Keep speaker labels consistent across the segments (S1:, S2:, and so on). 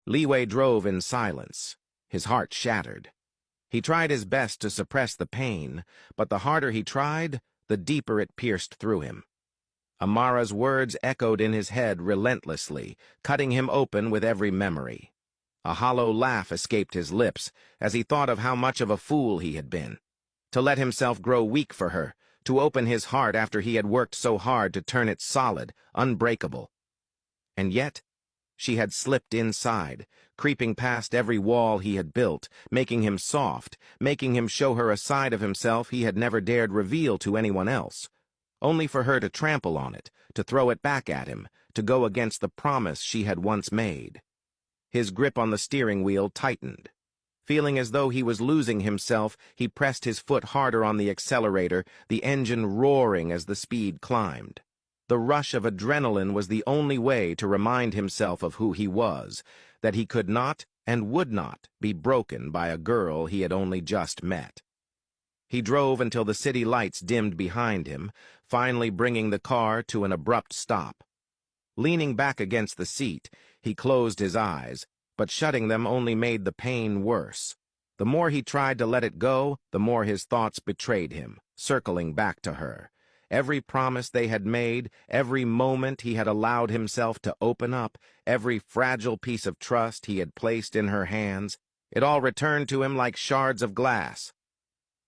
S1: Liwei drove in silence, his heart shattered. He tried his best to suppress the pain, but the harder he tried, the deeper it pierced through him. Amara's words echoed in his head relentlessly, cutting him open with every memory. A hollow laugh escaped his lips as he thought of how much of a fool he had been. To let himself grow weak for her, to open his heart after he had worked so hard to turn it solid, unbreakable. And yet, she had slipped inside, creeping past every wall he had built, making him soft, making him show her a side of himself he had never dared reveal to anyone else, only for her to trample on it, to throw it back at him, to go against the promise she had once made. His grip on the steering wheel tightened. Feeling as though he was losing himself, he pressed his foot harder on the accelerator, the engine roaring as the speed climbed. The rush of adrenaline was the only way to remind himself of who he was, that he could not and would not be broken by a girl he had only just met. He drove until the city lights dimmed behind him, finally bringing the car to an abrupt stop. Leaning back against the seat, he closed his eyes, but shutting them only made the pain worse. The more he tried to let it go, the more his thoughts betrayed him, circling back to her. Every promise they had made, every moment he had allowed himself to open up, every fragile piece of trust he had placed in her hands, it all returned to him like shards of glass.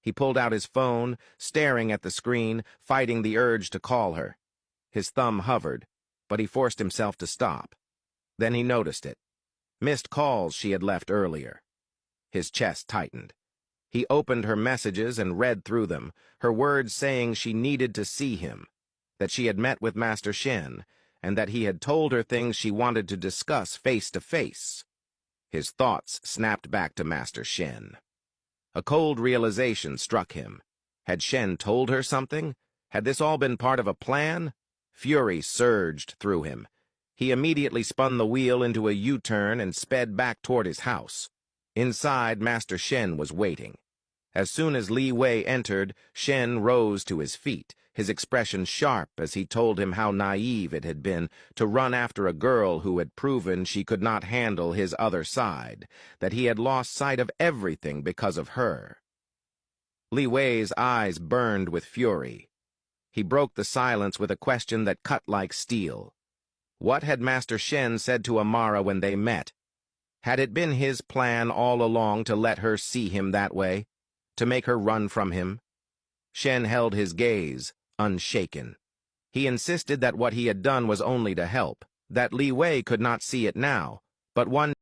S1: He pulled out his phone, staring at the screen, fighting the urge to call her. His thumb hovered, but he forced himself to stop. Then he noticed it. Missed calls she had left earlier. His chest tightened. He opened her messages and read through them, her words saying she needed to see him, that she had met with Master Shen, and that he had told her things she wanted to discuss face to face. His thoughts snapped back to Master Shen. A cold realization struck him. Had Shen told her something? Had this all been part of a plan? Fury surged through him. He immediately spun the wheel into a U-turn and sped back toward his house. Inside, Master Shen was waiting. As soon as Liwei entered, Shen rose to his feet, his expression sharp as he told him how naive it had been to run after a girl who had proven she could not handle his other side, that he had lost sight of everything because of her. Liwei's eyes burned with fury. He broke the silence with a question that cut like steel. What had Master Shen said to Amara when they met? Had it been his plan all along to let her see him that way, to make her run from him? Shen held his gaze, unshaken. He insisted that what he had done was only to help, that Liwei could not see it now, but one